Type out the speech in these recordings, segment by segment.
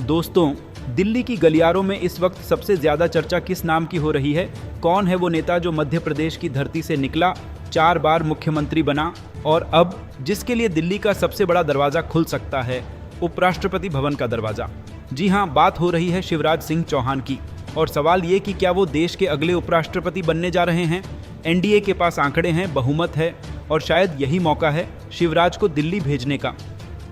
दोस्तों, दिल्ली की गलियारों में इस वक्त सबसे ज़्यादा चर्चा किस नाम की हो रही है? कौन है वो नेता जो मध्य प्रदेश की धरती से निकला, 4 बार मुख्यमंत्री बना और अब जिसके लिए दिल्ली का सबसे बड़ा दरवाज़ा खुल सकता है, उपराष्ट्रपति भवन का दरवाज़ा। जी हाँ, बात हो रही है शिवराज सिंह चौहान की। और सवाल ये कि क्या वो देश के अगले उपराष्ट्रपति बनने जा रहे हैं? एनडीए के पास आंकड़े हैं, बहुमत है और शायद यही मौका है शिवराज को दिल्ली भेजने का।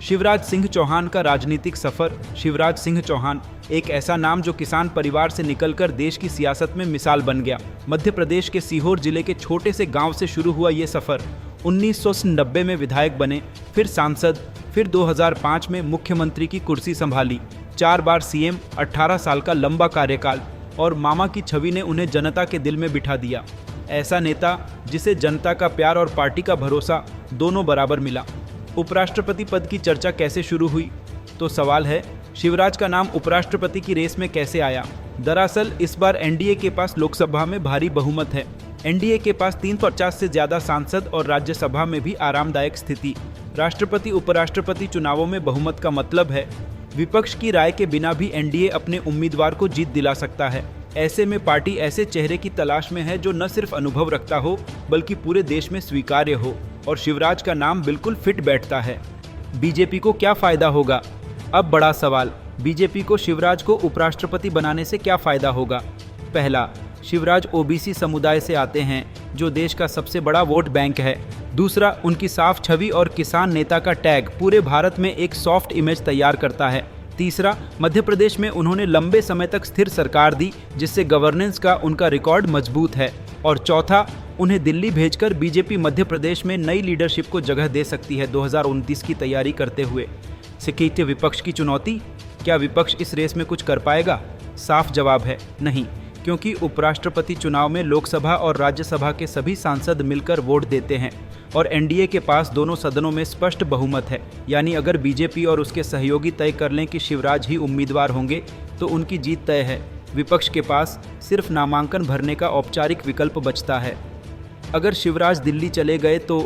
शिवराज सिंह चौहान का राजनीतिक सफ़र। शिवराज सिंह चौहान एक ऐसा नाम जो किसान परिवार से निकलकर देश की सियासत में मिसाल बन गया। मध्य प्रदेश के सीहोर जिले के छोटे से गांव से शुरू हुआ ये सफ़र। 1990 में विधायक बने, फिर सांसद, फिर 2005 में मुख्यमंत्री की कुर्सी संभाली, 4 बार सीएम, 18 साल का लंबा कार्यकाल और मामा की छवि ने उन्हें जनता के दिल में बिठा दिया। ऐसा नेता जिसे जनता का प्यार और पार्टी का भरोसा दोनों बराबर मिला। उपराष्ट्रपति पद की चर्चा कैसे शुरू हुई? तो सवाल है, शिवराज का नाम उपराष्ट्रपति की रेस में कैसे आया? दरअसल इस बार एनडीए के पास लोकसभा में भारी बहुमत है। एनडीए के पास 350 से ज़्यादा सांसद और राज्यसभा में भी आरामदायक स्थिति। राष्ट्रपति उपराष्ट्रपति चुनावों में बहुमत का मतलब है विपक्ष की राय के बिना भी एनडीए अपने उम्मीदवार को जीत दिला सकता है। ऐसे में पार्टी ऐसे चेहरे की तलाश में है जो न सिर्फ अनुभव रखता हो बल्कि पूरे देश में स्वीकार्य हो, और शिवराज का नाम बिल्कुल फिट बैठता है। बीजेपी को क्या फ़ायदा होगा? अब बड़ा सवाल, बीजेपी को शिवराज को उपराष्ट्रपति बनाने से क्या फ़ायदा होगा? पहला, शिवराज ओबीसी समुदाय से आते हैं जो देश का सबसे बड़ा वोट बैंक है। दूसरा, उनकी साफ छवि और किसान नेता का टैग पूरे भारत में एक सॉफ्ट इमेज तैयार करता है। तीसरा, मध्य प्रदेश में उन्होंने लंबे समय तक स्थिर सरकार दी जिससे गवर्नेंस का उनका रिकॉर्ड मजबूत है। और चौथा, उन्हें दिल्ली भेजकर बीजेपी मध्य प्रदेश में नई लीडरशिप को जगह दे सकती है 2029 की तैयारी करते हुए। सिक्किम विपक्ष की चुनौती, क्या विपक्ष इस रेस में कुछ कर पाएगा? साफ जवाब है नहीं, क्योंकि उपराष्ट्रपति चुनाव में लोकसभा और राज्यसभा के सभी सांसद मिलकर वोट देते हैं और एनडीए के पास दोनों सदनों में स्पष्ट बहुमत है। यानी अगर बीजेपी और उसके सहयोगी तय कर लें कि शिवराज ही उम्मीदवार होंगे तो उनकी जीत तय है। विपक्ष के पास सिर्फ नामांकन भरने का औपचारिक विकल्प बचता है। अगर शिवराज दिल्ली चले गए तो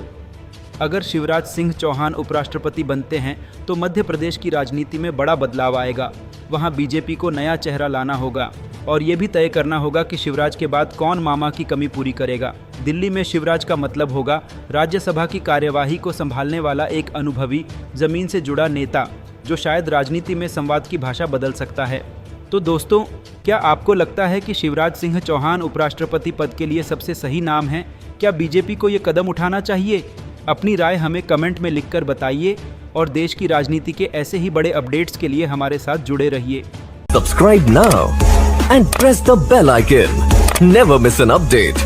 अगर शिवराज सिंह चौहान उपराष्ट्रपति बनते हैं तो मध्य प्रदेश की राजनीति में बड़ा बदलाव आएगा। वहां बीजेपी को नया चेहरा लाना होगा और ये भी तय करना होगा कि शिवराज के बाद कौन मामा की कमी पूरी करेगा। दिल्ली में शिवराज का मतलब होगा राज्यसभा की कार्यवाही को संभालने वाला एक अनुभवी, ज़मीन से जुड़ा नेता जो शायद राजनीति में संवाद की भाषा बदल सकता है। तो दोस्तों, क्या आपको लगता है कि शिवराज सिंह चौहान उपराष्ट्रपति पद के लिए सबसे सही नाम है? क्या बीजेपी को ये कदम उठाना चाहिए? अपनी राय हमें कमेंट में लिखकर बताइए और देश की राजनीति के ऐसे ही बड़े अपडेट्स के लिए हमारे साथ जुड़े रहिए। Subscribe now and press the bell icon. Never miss an update.